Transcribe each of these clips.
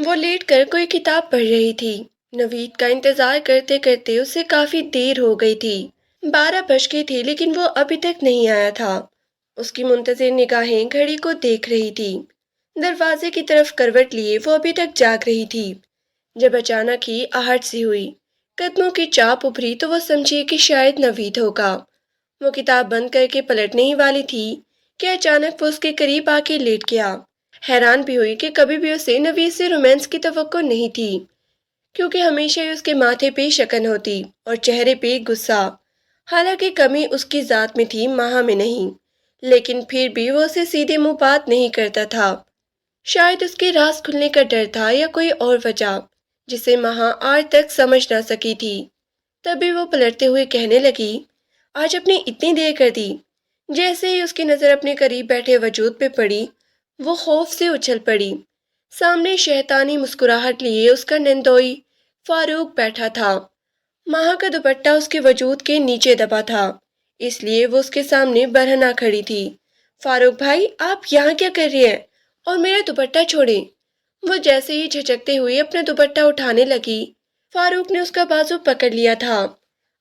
وہ لیٹ کر کوئی کتاب پڑھ رہی تھی۔ نوید کا انتظار کرتے کرتے اسے کافی دیر ہو گئی تھی۔ 12 بج گئے تھے لیکن وہ ابھی تک نہیں آیا تھا۔ اس کی منتظر نگاہیں گھڑی کو دیکھ رہی تھی۔ دروازے کی طرف کروٹ لیے وہ ابھی تک جاگ رہی تھی جب اچانک ہی آہٹ سی ہوئی۔ قدموں کی چاپ ابھری تو وہ سمجھی کہ شاید نوید ہوگا۔ وہ کتاب بند کر کے پلٹنے ہی والی تھی کہ اچانک وہ اس کے قریب آ کے لیٹ گیا۔ حیران بھی ہوئی کہ کبھی بھی اسے نوید سے رومانس کی توقع نہیں تھی، کیونکہ ہمیشہ ہی اس کے ماتھے پہ شکن ہوتی اور چہرے پہ غصہ۔ حالانکہ کمی اس کی ذات میں تھی، ماہا میں نہیں، لیکن پھر بھی وہ اسے سیدھے منہ بات نہیں کرتا تھا۔ شاید اس کے راز کھلنے کا ڈر تھا یا کوئی اور وجہ جسے ماہا آج تک سمجھ نہ سکی تھی۔ تبھی وہ پلٹتے ہوئے کہنے لگی، آج اپنی اتنی دیر کر دی۔ جیسے ہی اس کی نظر اپنے قریب بیٹھے وجود پہ پڑی، وہ خوف سے اچھل پڑی۔ سامنے شیطانی مسکراہٹ لیے اس کا نندوئی فاروق بیٹھا تھا۔ ماہا کا دوپٹہ اس کے وجود کے نیچے دبا تھا، اس لیے وہ اس کے سامنے برہنہ کھڑی تھی۔ فاروق بھائی، آپ یہاں کیا کر رہے ہیں؟ اور میرا دوپٹہ چھوڑیں۔ وہ جیسے ہی جھجکتے ہوئے اپنا دوپٹہ اٹھانے لگی، فاروق نے اس کا بازو پکڑ لیا تھا۔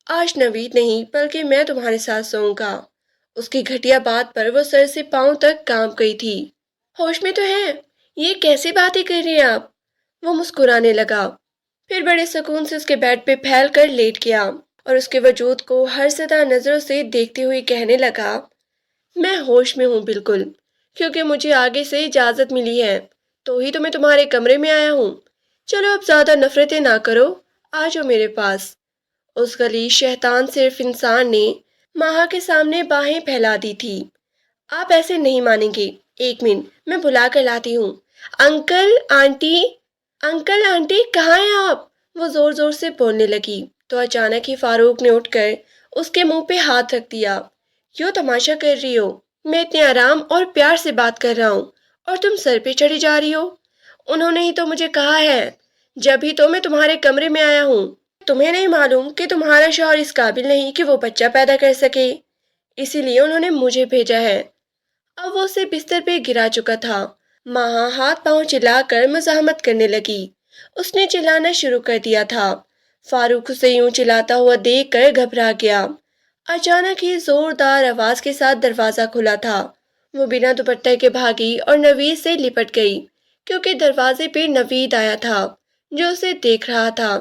آج نوید نہیں بلکہ میں تمہارے ساتھ سوؤں گا۔ اس کی گھٹیا بات پر وہ سر سے پاؤں تک کانپ گئی تھی۔ ہوش میں تو ہیں؟ یہ کیسی باتیں کر رہے ہیں آپ؟ وہ مسکرانے لگا، پھر بڑے سکون سے اس کے بیڈ پہ پھیل کر لیٹ گیا اور اس کے وجود کو ہر سطح نظروں سے دیکھتے ہوئے کہنے لگا، میں ہوش میں ہوں بالکل، کیونکہ مجھے آگے سے اجازت ملی ہے تو ہی تو میں تمہارے کمرے میں آیا ہوں۔ چلو اب زیادہ نفرتیں نہ کرو، آ جاؤ میرے پاس۔ اس غلیظ شیطان صرف انسان نے ماہا کے سامنے باہیں پھیلا دی تھی۔ آپ ایسے نہیں مانیں گے، ایک منٹ میں بلا کر لاتی ہوں۔ انکل آنٹی، انکل آنٹی کہاں ہیں آپ؟ وہ زور زور سے بولنے لگی تو اچانک ہی فاروق نے اٹھ کر اس کے منہ پہ ہاتھ رکھ دیا۔ کیوں تماشا کر رہی ہو؟ میں اتنے آرام اور پیار سے بات کر رہا ہوں اور تم سر پہ چڑھی جا رہی ہو۔ انہوں نے ہی تو مجھے کہا ہے، جب ہی تو میں تمہارے کمرے میں آیا ہوں۔ تمہیں نہیں معلوم کہ تمہارا شوہر اس قابل نہیں کہ وہ بچہ پیدا کر سکے، اسی لیے انہوں نے مجھے بھیجا ہے۔ اب وہ اسے بستر پہ گرا چکا تھا۔ ماہا ہاتھ پاؤں چلا کر مزاحمت کرنے لگی۔ اس نے چلانا شروع کر دیا تھا۔ فاروق اسے یوں چلاتا ہوا دیکھ کر گھبرا گیا۔ اچانک ہی زوردار آواز کے ساتھ دروازہ کھلا تھا۔ وہ بنا دوپٹے کے بھاگی اور نوید سے لپٹ گئی، کیونکہ دروازے پہ نوید آیا تھا جو اسے دیکھ رہا تھا۔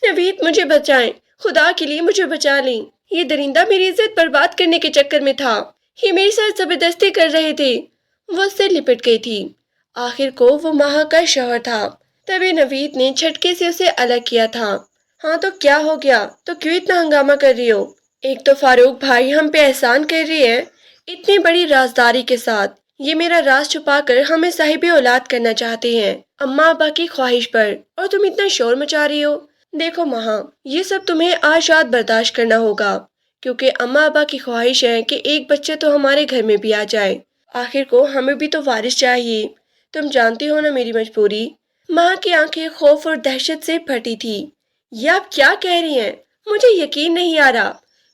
نوید، مجھے بچائیں، خدا کے لیے مجھے بچا لیں۔ یہ درندہ میری عزت برباد کرنے کے چکر میں تھا، یہ میرے ساتھ زبردستی کر رہے تھے۔ وہ اس سے لپٹ گئی تھی۔ آخر کو وہ ماہا کا شوہر تھا، تبھی نوید نے جھٹکے سے اسے الگ کیا تھا۔ ہاں تو کیا ہو گیا؟ تو کیوں اتنا ہنگامہ کر رہی ہو؟ ایک تو فاروق بھائی ہم پہ احسان کر رہی ہے اتنی بڑی رازداری کے ساتھ، یہ میرا راز چھپا کر ہمیں صاحب اولاد کرنا چاہتے ہیں اماں ابا کی خواہش پر، اور تم اتنا شور مچا رہی ہو۔ دیکھو ماہا، یہ سب تمہیں آج رات برداشت کرنا ہوگا، کیونکہ اماں ابا کی خواہش ہے کہ ایک بچہ تو ہمارے گھر میں بھی آ جائے۔ آخر کو ہمیں بھی تو وارث چاہیے، تم جانتی ہو نا میری مجبوری۔ ماں کی آنکھیں خوف اور دہشت سے پھٹی تھی۔ یہ آپ کیا کہہ رہی ہیں؟ مجھے یقین نہیں آ رہا،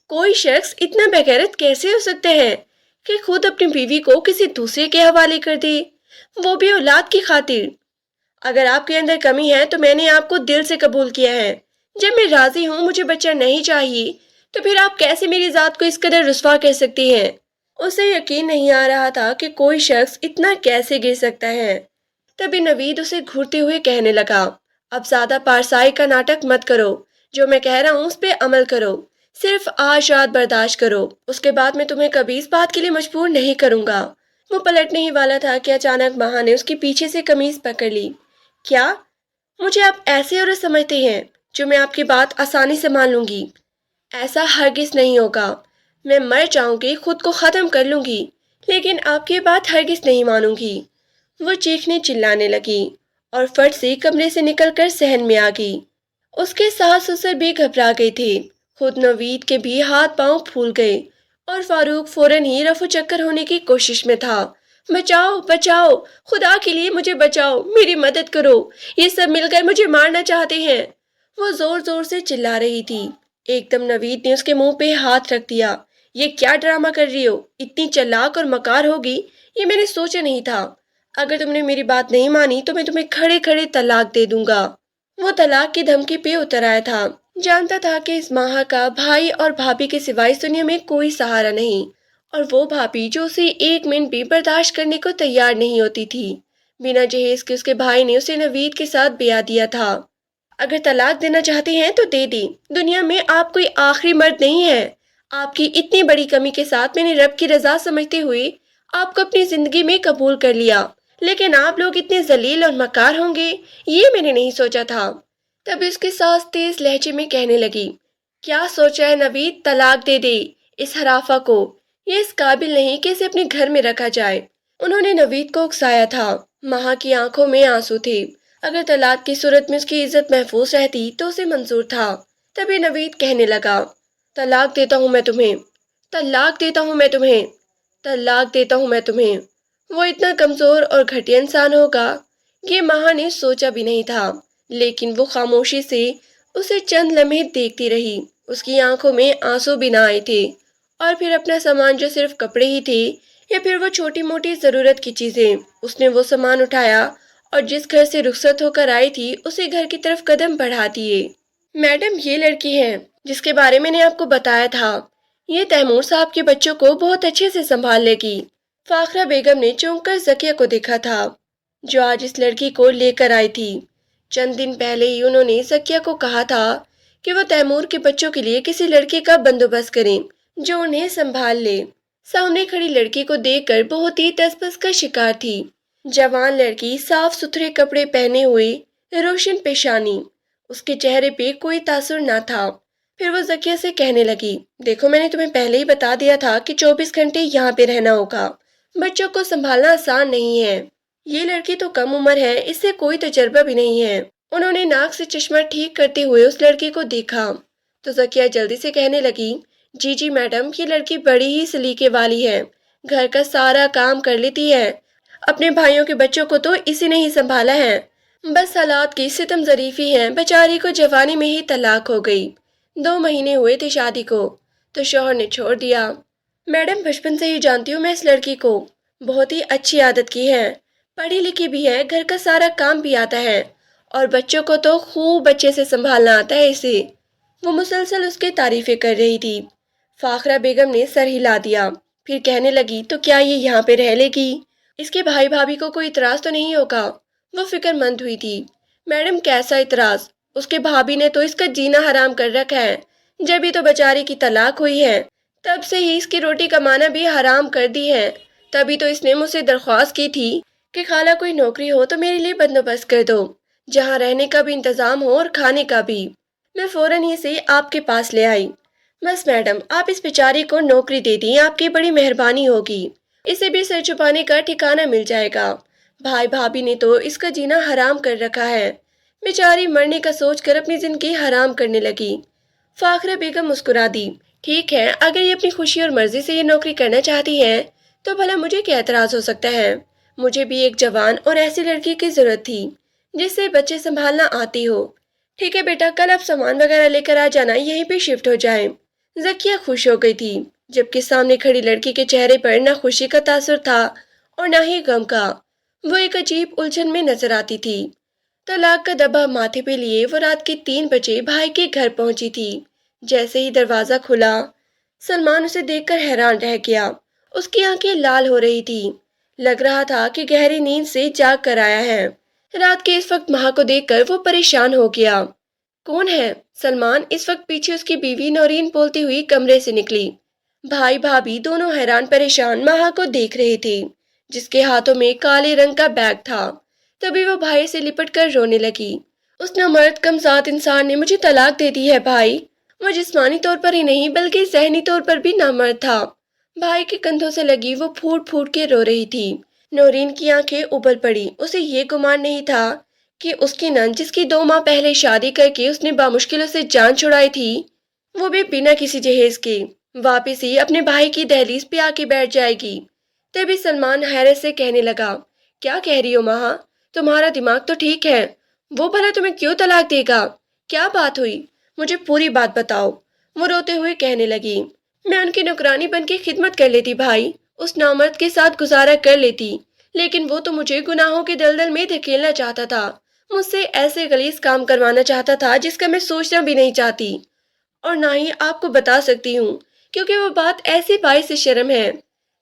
کوئی شخص اتنا بےغیرت کیسے ہو سکتے ہیں کہ خود اپنی بیوی کو کسی دوسرے کے حوالے کر دے، وہ بھی اولاد کی خاطر۔ اگر آپ کے اندر کمی ہے تو میں نے آپ کو دل سے قبول کیا ہے۔ جب میں راضی ہوں مجھے بچہ نہیں چاہیے، تو پھر آپ کیسے میری ذات کو اس قدر رسوا کر سکتی ہیں؟ اسے یقین نہیں آ رہا تھا کہ کوئی شخص اتنا کیسے گر سکتا ہے۔ تبھی نوید اسے گھورتے ہوئے کہنے لگا، اب زیادہ پارسائی کا ناٹک مت کرو، جو میں کہہ رہا ہوں اس پہ عمل کرو، صرف آج رات برداشت کرو، اس کے بعد میں تمہیں کبھی اس بات کے لیے مجبور نہیں کروں گا۔ وہ پلٹنے ہی والا تھا کہ اچانک ماہا نے اس کی پیچھے سے قمیض پکڑ لی۔ کیا مجھے آپ ایسے عورت سمجھتے ہیں جو میں آپ کی بات آسانی سے مان لوں گی؟ ایسا ہرگز نہیں ہوگا، میں مر جاؤں گی، خود کو ختم کر لوں گی، لیکن آپ کی بات ہرگز نہیں مانوں گی۔ وہ چیخنے چلانے لگی اور فٹ سے کمرے سے نکل کر صحن میں آ گئی۔ اس کے ساس سسر بھی گھبرا گئے تھے، خود نوید کے بھی ہاتھ پاؤں پھول گئے اور فاروق فوراً ہی رفو چکر ہونے کی کوشش میں تھا۔ بچاؤ بچاؤ، خدا کے لیے مجھے بچاؤ، میری مدد کرو، یہ سب مل کر مجھے مارنا چاہتے ہیں۔ وہ زور زور سے چلا رہی تھی۔ ایک دم نوید نے اس کے منہ پہ ہاتھ رکھ دیا۔ یہ کیا ڈرامہ کر رہی ہو؟ اتنی چلاک اور مکار ہوگی یہ میں نے سوچا نہیں تھا۔ اگر تم نے میری بات نہیں مانی تو میں تمہیں کھڑے کھڑے طلاق دے دوں گا۔ وہ طلاق کی دھمکی پہ اتر آیا تھا، جانتا تھا کہ اس ماہا کا بھائی اور بھابھی کے سوائے اس دنیا میں کوئی سہارا نہیں، اور وہ بھابھی جو اسے ایک منٹ بھی برداشت کرنے کو تیار نہیں ہوتی تھی۔ بنا جہیز کے اس کے بھائی نے اسے نوید کے ساتھ بیاہ دیا تھا۔ اگر طلاق دینا چاہتے ہیں تو دے دی، دنیا میں آپ کوئی آخری مرد نہیں ہے۔ آپ کی اتنی بڑی کمی کے ساتھ میں نے رب کی رضا سمجھتے ہوئے آپ کو اپنی زندگی میں قبول کر لیا، لیکن آپ لوگ اتنے ذلیل اور مکار ہوں گے یہ میں نے نہیں سوچا تھا۔ تب اس کی ساس تیز لہجے میں کہنے لگی، کیا سوچا ہے نوید، طلاق دے دے اس حرافہ کو، یہ اس قابل نہیں کہ اسے اپنے گھر میں رکھا جائے۔ انہوں نے نوید کو اکسایا تھا، ماہا کی آنکھوں میں آنسو تھے۔ اگر طلاق کی صورت میں اس کی عزت محفوظ رہتی تو اسے منظور تھا۔ تبھی نوید کہنے لگا، طلاق دیتا ہوں میں تمہیں، طلاق دیتا ہوں میں تمہیں، طلاق دیتا ہوں میں تمہیں۔ وہ اتنا کمزور اور گھٹیا انسان ہوگا یہ ماہا نے سوچا بھی نہیں تھا، لیکن وہ خاموشی سے اسے چند لمحے دیکھتی رہی۔ اس کی آنکھوں میں آنسو بھی نہ آئے تھے، اور پھر اپنا سامان جو صرف کپڑے ہی تھے یا پھر وہ چھوٹی موٹی ضرورت کی چیزیں، اس نے وہ سامان اٹھایا اور جس گھر سے رخصت ہو کر آئی تھی اسی گھر کی طرف قدم بڑھا دیے۔ میڈم، یہ لڑکی ہے جس کے بارے میں نے آپ کو بتایا تھا، یہ تیمور صاحب کے بچوں کو بہت اچھے سے سنبھال لے گی۔ فاخرہ بیگم نے چونک کر ذکیہ کو دیکھا تھا جو آج اس لڑکی کو لے کر آئی تھی۔ چند دن پہلے ہی انہوں نے ذکیہ کو کہا تھا کہ وہ تیمور کے بچوں کے لیے کسی لڑکی کا بندوبست کریں جو انہیں سنبھال لے۔ سامنے کھڑی لڑکی کو دیکھ کر بہت ہی تذبذب کا شکار تھی۔ جوان لڑکی، صاف ستھرے کپڑے پہنے ہوئے، روشن پیشانی، اس کے چہرے پہ کوئی تاثر نہ تھا۔ پھر وہ ذکیہ سے کہنے لگی، دیکھو میں نے تمہیں پہلے ہی بتا دیا تھا کہ 24 گھنٹے یہاں پہ رہنا ہوگا، بچوں کو سنبھالنا آسان نہیں ہے۔ یہ لڑکی تو کم عمر ہے، اس سے کوئی تجربہ بھی نہیں ہے۔ انہوں نے ناک سے چشمہ ٹھیک کرتے ہوئے اس لڑکی کو دیکھا تو ذکیہ جلدی سے کہنے لگی، جی جی میڈم، یہ لڑکی بڑی ہی سلیقے والی ہے، گھر کا سارا کام کر لیتی ہے، اپنے بھائیوں کے بچوں کو تو اسی نے ہی سنبھالا ہے، بس حالات کی ستم ظریفی ہے، بیچاری کو جوانی میں ہی طلاق ہو گئی، 2 مہینے ہوئے تھے شادی کو تو شوہر نے چھوڑ دیا۔ میڈم، بچپن سے ہی جانتی ہوں میں اس لڑکی کو، بہت ہی اچھی عادت کی ہے، پڑھی لکھی بھی ہے، گھر کا سارا کام بھی آتا ہے، اور بچوں کو تو خوب اچھے سے سنبھالنا آتا ہے اسے۔ وہ مسلسل اس کی تعریفیں کر رہی تھی۔ فاخرہ بیگم نے سر ہلا دیا، پھر کہنے لگی، تو کیا یہ یہاں پہ رہ لے گی؟ اس کے بھائی بھابھی کو کوئی اعتراض تو نہیں ہوگا؟ وہ فکر مند ہوئی تھی۔ میڈم، کیسا اعتراض؟ اس کے بھابھی نے تو اس کا جینا حرام کر رکھا ہے، جب ہی تو بیچاری کی طلاق ہوئی ہے تب سے ہی اس کی روٹی کمانا بھی حرام کر دی ہے۔ تبھی تو اس نے مجھ سے درخواست کی تھی کہ خالہ کوئی نوکری ہو تو میرے لیے بندوبست کر دو، جہاں رہنے کا بھی انتظام ہو اور کھانے کا بھی۔ میں فوراً ہی سے آپ کے پاس لے آئی۔ بس میڈم، آپ اس بیچاری کو نوکری دے دیں، آپ کی بڑی مہربانی ہوگی، اسے بھی سر چھپانے کا ٹھکانہ مل جائے گا۔ بھائی بھابھی نے تو اس کا جینا حرام کر رکھا ہے، بیچاری مرنے کا سوچ کر اپنی زندگی حرام کرنے لگی۔ فاخرہ بیگم مسکرا دی، ٹھیک ہے، اگر یہ اپنی خوشی اور مرضی سے یہ نوکری کرنا چاہتی ہے تو بھلا مجھے کیا اعتراض ہو سکتا ہے؟ مجھے بھی ایک جوان اور ایسی لڑکی کی ضرورت تھی جس سے بچے سنبھالنا آتی ہو۔ ٹھیک ہے بیٹا، کل آپ سامان وغیرہ لے کر آ جانا، یہیں پہ شفٹ ہو جائیں۔ ذکیہ خوش ہو گئی تھی، جبکہ سامنے کھڑی لڑکی کے چہرے پر نہ خوشی کا تاثر تھا اور نہ ہی غم کا۔ وہ ایک عجیب الجھن میں نظر آتی تھی۔ طلاق کا دبا ماتھے پہ لیے وہ رات کے 3 بجے بھائی کے گھر پہنچی تھی۔ جیسے ہی دروازہ کھلا، سلمان اسے دیکھ کر حیران رہ گیا۔ اس کی آنکھیں لال ہو رہی تھی، لگ رہا تھا کہ گہری نیند سے جاگ کر آیا ہے۔ رات کے اس وقت ماہا کو دیکھ کر وہ پریشان ہو گیا۔ کون ہے؟ سلمان اس وقت پیچھے اس کی بیوی نورین بولتی ہوئی کمرے سے نکلی۔ بھائی بھابھی دونوں حیران پریشان ماہا کو دیکھ رہے تھے، جس کے ہاتھوں میں کالے رنگ کا بیگ تھا۔ تبھی وہ بھائی سے لپٹ کر رونے لگی۔ اس نامرد کمذات انسان نے مجھے طلاق دے دی ہے بھائی، وہ جسمانی طور پر ہی نہیں بلکہ ذہنی طور پر بھی نامرد تھا۔ بھائی کے کندھوں سے لگی وہ پھوٹ پھوٹ کے رو رہی تھی۔ نورین کی آنکھیں ابل پڑی، اسے یہ گمان نہیں تھا کہ اس کی نند، جس کی 2 ماہ پہلے شادی کر کے اس نے بامشکل سے جان چھڑائی تھی، وہ بھی بنا کسی جہیز کے واپس ہی اپنے بھائی کی دہلیز پہ آ کے بیٹھ جائے گی۔ تبھی سلمان حیرت سے کہنے لگا، کیا کہہ رہی ہو ماہا؟ تمہارا دماغ تو ٹھیک ہے، وہ بھلا تمہیں کیوں طلاق دے گا؟ کیا بات ہوئی؟ مجھے پوری بات بتاؤ۔ وہ روتے ہوئے کہنے لگی، میں ان کی نوکرانی بن کے خدمت کر لیتی بھائی، اس نامرد کے ساتھ گزارا کر لیتی، لیکن وہ تو مجھے گناہوں کے دلدل میں دھکیلنا چاہتا تھا، مجھ سے ایسے غلیظ کام کروانا چاہتا تھا جس کا میں سوچنا بھی نہیں چاہتی، اور نہ ہی آپ کو بتا سکتی ہوں کیونکہ وہ بات ایسی باعث شرم ہے۔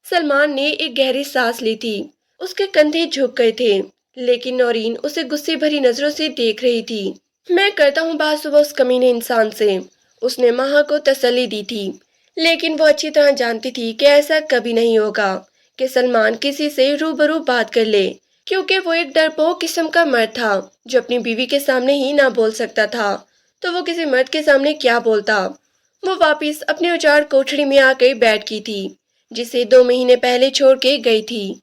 سلمان نے ایک گہری سانس لی تھی، اس کے کندھے جھک گئے تھے، لیکن نورین اسے غصے بھری نظروں سے دیکھ رہی تھی۔ میں کرتا ہوں بات صبح اس کمینے انسان سے، اس نے مہا کو تسلی دی تھی، لیکن وہ اچھی طرح جانتی تھی کہ ایسا کبھی نہیں ہوگا کہ سلمان کسی سے روبرو بات کر لے، کیونکہ وہ ایک ڈرپوک قسم کا مرد تھا جو اپنی بیوی کے سامنے ہی نہ بول سکتا تھا تو وہ کسی مرد کے سامنے کیا بولتا۔ وہ واپس اپنے اجاڑ کوٹھڑی میں آ کے بیٹھ کی تھی جسے 2 مہینے پہلے چھوڑ کے گئی تھی۔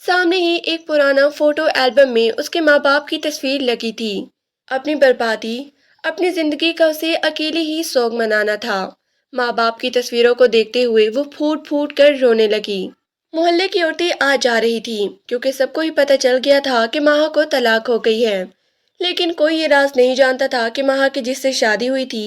سامنے ہی ایک پرانا فوٹو البم میں اس کے ماں باپ کی تصویر لگی تھی۔ اپنی بربادی، اپنی زندگی کا اسے اکیلے ہی سوگ منانا تھا۔ ماں باپ کی تصویروں کو دیکھتے ہوئے وہ پھوٹ پھوٹ کر رونے لگی۔ محلے کی عورتیں آ جا رہی تھی کیونکہ سب کو ہی پتہ چل گیا تھا کہ مہا کو طلاق ہو گئی ہے، لیکن کوئی یہ راز نہیں جانتا تھا کہ مہا کی جس سے شادی ہوئی تھی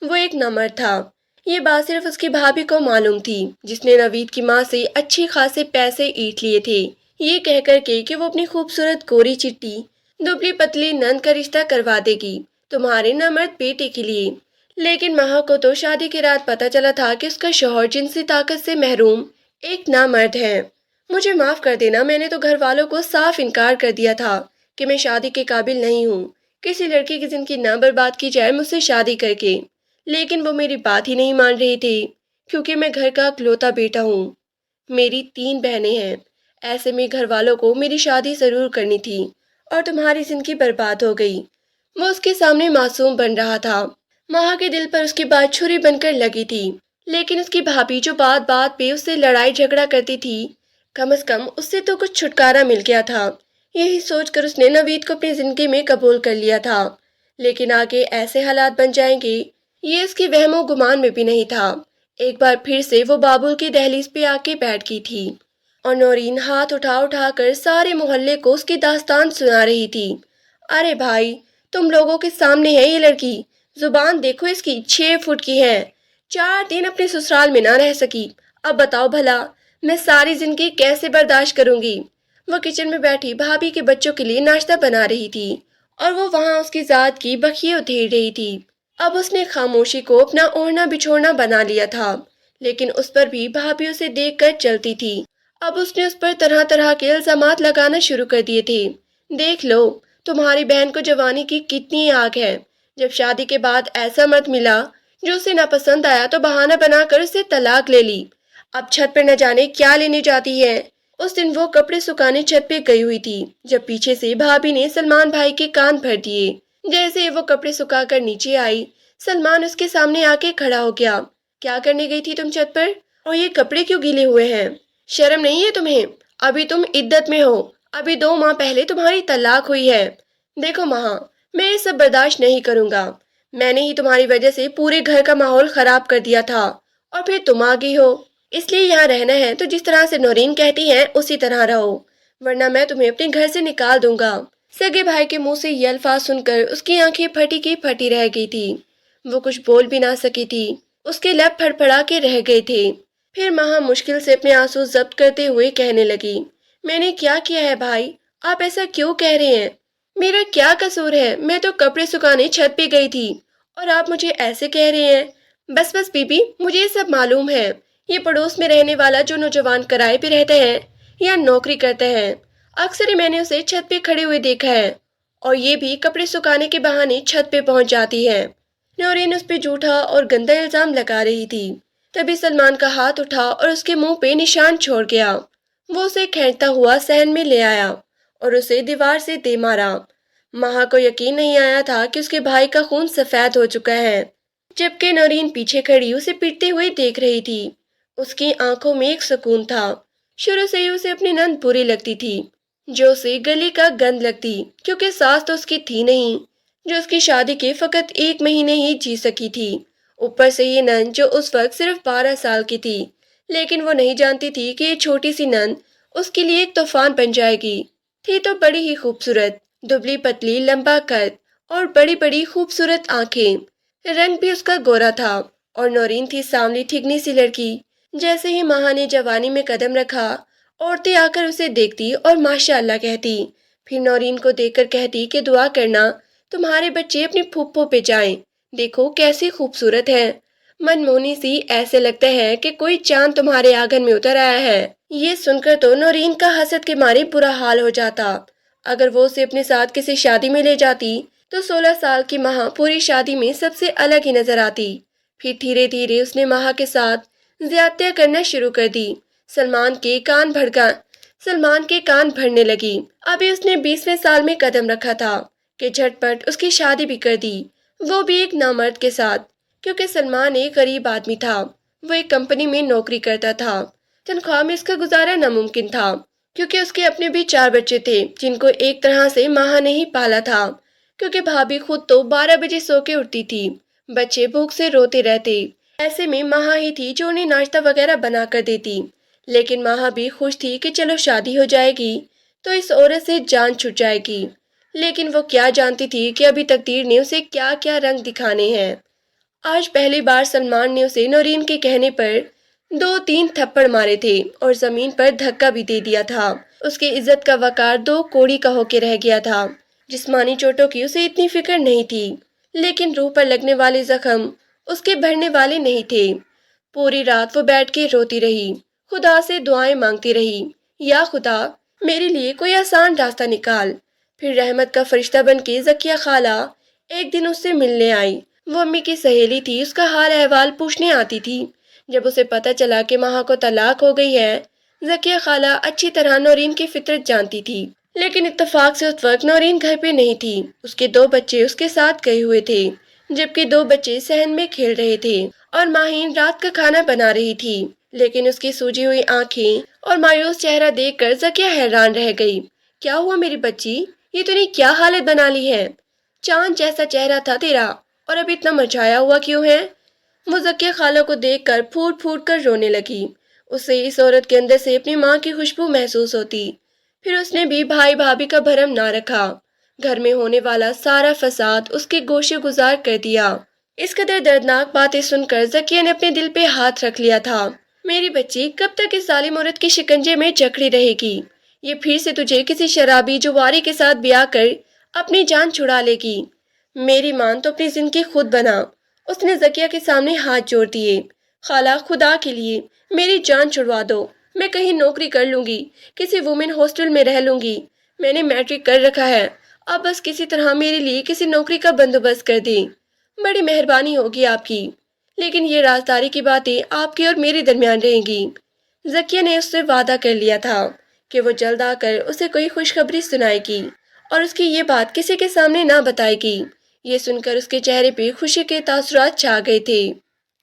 وہ ایک نامرد تھا۔ یہ بات صرف اس کی بھابھی کو معلوم تھی جس نے نوید کی ماں سے اچھی خاصے پیسے اینٹھ لیے تھے، یہ کہہ کر کے کہ وہ اپنی خوبصورت گوری چٹی دبلی پتلی نند کا رشتہ کروا دے گی تمہارے نامرد بیٹے کے لیے۔ لیکن مہا کو تو شادی کی رات پتہ چلا تھا کہ اس کا شوہر جنسی طاقت سے محروم ایک نامرد ہے۔ مجھے معاف کر دینا، میں نے تو گھر والوں کو صاف انکار کر دیا تھا کہ میں شادی کے قابل نہیں ہوں، کسی لڑکی کی زندگی نہ برباد کی جائے مجھ سے شادی کر کے، لیکن وہ میری بات ہی نہیں مان رہی تھی کیونکہ میں گھر کا اکلوتا بیٹا ہوں۔ میری 3 بہنیں ہیں، ایسے میں گھر والوں کو میری شادی ضرور کرنی تھی اور تمہاری زندگی برباد ہو گئی۔ وہ اس کے سامنے معصوم بن رہا تھا، مہا کے دل پر اس کی بات چھری بن کر لگی تھی، لیکن اس کی بھابھی جو بات بات پہ اس سے لڑائی جھگڑا کرتی تھی، کم از کم اس سے تو کچھ چھٹکارا مل گیا تھا۔ یہی سوچ کر اس نے نوید کو اپنی زندگی میں قبول کر لیا تھا، لیکن آگے ایسے حالات بن جائیں گے یہ اس کی وہم و گمان میں بھی نہیں تھا۔ ایک بار پھر سے وہ بابل کی دہلیز پہ آ کے بیٹھ گئی تھی اور نورین ہاتھ اٹھا اٹھا کر سارے محلے کو اس کی داستان سنا رہی تھی۔ ارے بھائی، تم لوگوں کے سامنے ہے یہ لڑکی، زبان دیکھو اس کی 6 فٹ کی ہے، 4 دن اپنے سسرال میں نہ رہ سکی، اب بتاؤ بھلا میں ساری زندگی کیسے برداشت کروں گی۔ وہ کچن میں بیٹھی بھابھی کے بچوں کے لیے ناشتہ بنا رہی تھی اور وہ وہاں اس کی ذات کی بخیے ادھیڑ رہی تھی۔ اب اس نے خاموشی کو اپنا اوڑھنا بچھوڑنا بنا لیا تھا، لیکن اس پر بھی بھابھی اسے دیکھ کر چلتی تھی۔ اب اس نے اس پر طرح طرح کے الزامات لگانا شروع کر دیے تھے۔ دیکھ لو تمہاری بہن کو جوانی کی کتنی آگ ہے، جب شادی کے بعد ایسا مرد ملا جو اسے ناپسند آیا تو بہانہ بنا کر اسے طلاق لے لی، اب چھت پر نہ جانے کیا لینے جاتی ہے۔ اس دن وہ کپڑے سکھانے چھت پہ گئی ہوئی تھی جب پیچھے سے بھابھی نے سلمان بھائی کے کان بھر دیے۔ جیسے وہ کپڑے سکھا کر نیچے آئی، سلمان اس کے سامنے آ کے کھڑا ہو گیا۔ کیا کرنے گئی تھی تم چھت پر، اور یہ کپڑے کیوں گیلے ہوئے ہیں؟ شرم نہیں ہے تمہیں؟ ابھی تم عدت میں ہو، ابھی 2 ماہ پہلے تمہاری طلاق ہوئی ہے۔ دیکھو مہا، میں یہ سب برداشت نہیں کروں گا، میں نے ہی تمہاری وجہ سے پورے گھر کا ماحول خراب کر دیا تھا اور پھر تم آ گئی ہو، اس لیے یہاں رہنا ہے تو جس طرح سے نورین کہتی ہے اسی طرح رہو، ورنہ میں تمہیں اپنے گھر سے نکال دوں گا۔ سگے بھائی کے منہ سے یہ الفاظ سن کر اس کی آنکھیں پھٹی کی پھٹی رہ گئی تھی، وہ کچھ بول بھی نہ سکی تھی، اس کے لب پھڑپڑا کے رہ گئے تھے۔ پھر مہا مشکل سے اپنے آنسو ضبط کرتے ہوئے کہنے لگی، میں نے کیا کیا ہے بھائی، آپ ایسا کیوں کہہ رہے ہیں؟ میرا کیا قصور ہے؟ میں تو کپڑے سکھانے چھت پہ گئی تھی اور آپ مجھے ایسے کہہ رہے ہیں۔ بس بس بی بی، مجھے یہ سب معلوم ہے، یہ پڑوس میں رہنے والا جو نوجوان کرائے پہ رہتے ہیں یا نوکری کرتے ہیں، اکثر ہی میں نے اسے چھت پہ کھڑے ہوئے دیکھا ہے، اور یہ بھی کپڑے سکھانے کے بہانے چھت پہ پہنچ جاتی ہے۔ نورین اس پہ جھوٹا اور گندا الزام لگا رہی تھی، تبھی سلمان کا ہاتھ اٹھا اور اس کے منہ پہ نشان چھوڑ گیا۔ وہ اسے کھینچتا ہوا صحن میں لے آیا اور اسے دیوار سے دے مارا۔ مہا کو یقین نہیں آیا تھا کہ اس کے بھائی کا خون سفید ہو چکا ہے، جبکہ نورین پیچھے کھڑی اسے پیٹتے ہوئے دیکھ رہی تھی۔ اس کی آنکھوں میں ایک سکون تھا، شروع سے ہی اسے اپنی نند بری لگتی تھی، جو اسے گلی کا گند لگتی، کیونکہ ساس تو اس کی تھی نہیں، جو اس کی شادی کے فقط 1 مہینے ہی جی سکی تھی، اوپر سے یہ نند جو اس وقت صرف 12 سال کی تھی، لیکن وہ نہیں جانتی تھی کہ یہ چھوٹی سی نند اس کے لیے ایک طوفان بن جائے گی۔ تھی تو بڑی ہی خوبصورت، دبلی پتلی لمبا قد اور بڑی بڑی خوبصورت آنکھیں، رنگ بھی اس کا گورا تھا، اور نورین تھی سانولی ٹھگنی سی لڑکی۔ جیسے ہی مہا نے جوانی میں قدم رکھا عورتیں آ کر اسے دیکھتی اور ماشاء اللہ کہتی، پھر نورین کو دیکھ کر کہتی کہ دعا کرنا تمہارے بچے اپنی پھپھو پہ جائیں، دیکھو کیسی خوبصورت ہے، من مونی سی، ایسے لگتا ہے کہ کوئی چاند تمہارے آنگن میں اتر آیا ہے۔ یہ سن کر تو نورین کا حسد کے مارے برا حال ہو جاتا۔ اگر وہ اسے اپنے ساتھ کسی شادی میں لے جاتی تو 16 سال کی مہا پوری شادی میں سب سے الگ ہی نظر آتی۔ پھر دھیرے دھیرے اس نے مہا کے ساتھ زیادتیاں کرنا شروع کر دی۔ سلمان کے کان بھرنے لگی۔ ابھی اس نے 20ویں سال میں قدم رکھا تھا کہ جھٹ پٹ اس کی شادی بھی کر دی، وہ بھی ایک نامرد کے ساتھ، کیونکہ سلمان ایک غریب آدمی تھا۔ وہ ایک کمپنی میں نوکری کرتا تھا، تنخواہ میں اس کا گزارا ناممکن تھا، کیونکہ اس کے اپنے بھی 4 بچے تھے جن کو ایک طرح سے ماں نے ہی پالا تھا، کیونکہ بھابھی خود تو 12 بجے سو کے اٹھتی تھی، بچے بھوک سے روتے رہتے، ایسے میں ماں ہی تھی جو انہیں ناشتہ وغیرہ بنا کر دیتی۔ لیکن ماں بھی خوش تھی کہ چلو شادی ہو جائے گی تو اس عورت سے جان چھٹ جائے گی، لیکن وہ کیا جانتی تھی کہ ابھی تقدیر نے اسے کیا کیا رنگ دکھانے ہیں۔ آج پہلی بار سلمان نے اسے نورین کے کہنے پر 2-3 تھپڑ مارے تھے اور زمین پر دھکا بھی دے دیا تھا۔ اس کی عزت کا وقار 2 کوڑی کا ہو کے رہ گیا تھا۔ جسمانی چوٹوں کی اسے اتنی فکر نہیں تھی، لیکن روح پر لگنے والے زخم اس کے بھرنے والے نہیں تھے۔ پوری رات وہ بیٹھ کے روتی رہی، خدا سے دعائیں مانگتی رہی، یا خدا میرے لیے کوئی آسان راستہ نکال۔ پھر رحمت کا فرشتہ بن کے ذکیہ خالہ ایک دن اس سے ملنے آئی۔ وہ امی کی سہیلی تھی، اس کا حال احوال پوچھنے آتی تھی۔ جب اسے پتہ چلا کہ ماں کو طلاق ہو گئی ہے، ذکیہ خالہ اچھی طرح نورین کی فطرت جانتی تھی، لیکن اتفاق سے اس وقت نورین گھر پہ نہیں تھی۔ اس کے 2 بچے اس کے ساتھ گئے ہوئے تھے، جبکہ 2 بچے صحن میں کھیل رہے تھے اور ماہین رات کا کھانا بنا رہی تھی۔ لیکن اس کی سوجی ہوئی آنکھیں اور مایوس چہرہ دیکھ کر ذکیہ حیران رہ گئی۔ کیا ہوا میری بچی، یہ تو نے کیا حالت بنا لی ہے؟ چاند جیسا چہرہ تھا تیرا اور اب اتنا مرجھایا ہوا کیوں ہے؟ وہ ذکیہ خالہ کو دیکھ کر پھوٹ پھوٹ کر رونے لگی۔ اسے اس عورت کے اندر سے اپنی ماں کی خوشبو محسوس ہوتی۔ پھر اس نے بھی بھائی بھابھی کا بھرم نہ رکھا، گھر میں ہونے والا سارا فساد اس کے گوشے گزار کر دیا۔ اس قدر دردناک باتیں سن کر ذکیہ نے اپنے دل پہ ہاتھ رکھ لیا تھا۔ میری بچی کب تک اس ظالم عورت کے شکنجے میں جکڑی رہے گی؟ یہ پھر سے تجھے کسی شرابی جواری کے ساتھ بیاہ کر اپنی جان چھڑا لے گی۔ میری مان تو اپنی زندگی خود بنا۔ اس نے ذکیہ کے سامنے ہاتھ جوڑ دیے۔ خالہ خدا کے لیے میری جان چھڑوا دو، میں کہیں نوکری کر لوں گی، کسی وومن ہاسٹل میں رہ لوں گی، میں نے میٹرک کر رکھا ہے، اب بس کسی طرح میرے لیے کسی نوکری کا بندوبست کر دیں، بڑی مہربانی ہوگی آپ کی، لیکن یہ رازداری کی باتیں آپ کے اور میرے درمیان رہیں گی۔ ذکیہ نے اس سے وعدہ کر لیا تھا کہ وہ جلد آ کر اسے کوئی خوشخبری سنائے گی اور اس کی یہ بات کسی کے سامنے نہ بتائے گی۔ یہ سن کر اس کے چہرے پہ خوشی کے تاثرات چھا گئے تھے۔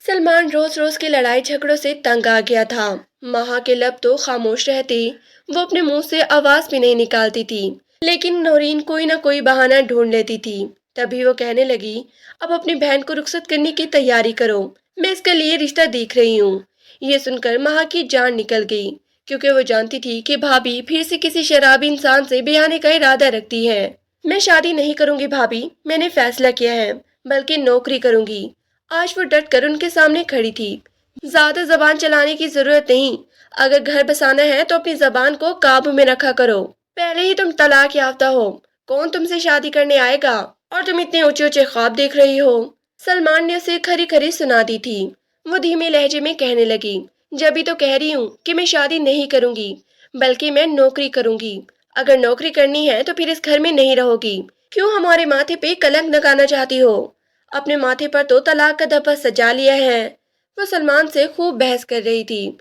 سلمان روز روز کے لڑائی جھگڑوں سے تنگ آ گیا تھا۔ ماہا کے لب تو خاموش رہتے، وہ اپنے منہ سے آواز بھی نہیں نکالتی تھی، لیکن نورین کوئی نہ کوئی بہانہ ڈھونڈ لیتی تھی۔ تبھی وہ کہنے لگی، اب اپنی بہن کو رخصت کرنے کی تیاری کرو، میں اس کے لیے رشتہ دیکھ رہی ہوں۔ یہ سن کر ماہا کی جان نکل گئی، کیونکہ وہ جانتی تھی کہ بھابھی پھر سے کسی شرابی انسان سے بیاہ ہونے کا ارادہ رکھتی ہے۔ میں شادی نہیں کروں گی بھابھی، میں نے فیصلہ کیا ہے، بلکہ نوکری کروں گی۔ آج وہ ڈٹ کر ان کے سامنے کھڑی تھی۔ زیادہ زبان چلانے کی ضرورت نہیں، اگر گھر بسانا ہے تو اپنی زبان کو قابو میں رکھا کرو۔ پہلے ہی تم طلاق یافتہ ہو، کون تم سے شادی کرنے آئے گا، اور تم اتنے اونچے اونچے خواب دیکھ رہی ہو۔ سلمان نے اسے کھری کھری سنا دی تھی۔ وہ دھیمے لہجے میں کہنے لگی، جبھی تو کہہ رہی ہوں کہ میں شادی نہیں کروں گی، بلکہ میں نوکری کروں گی۔ اگر نوکری کرنی ہے تو پھر اس گھر میں نہیں رہو گی، کیوں ہمارے ماتھے پہ کلنک لگانا چاہتی ہو؟ اپنے ماتھے پر تو طلاق کا دھبا سجا لیا ہے۔ وہ سلمان سے خوب بحث کر رہی تھی۔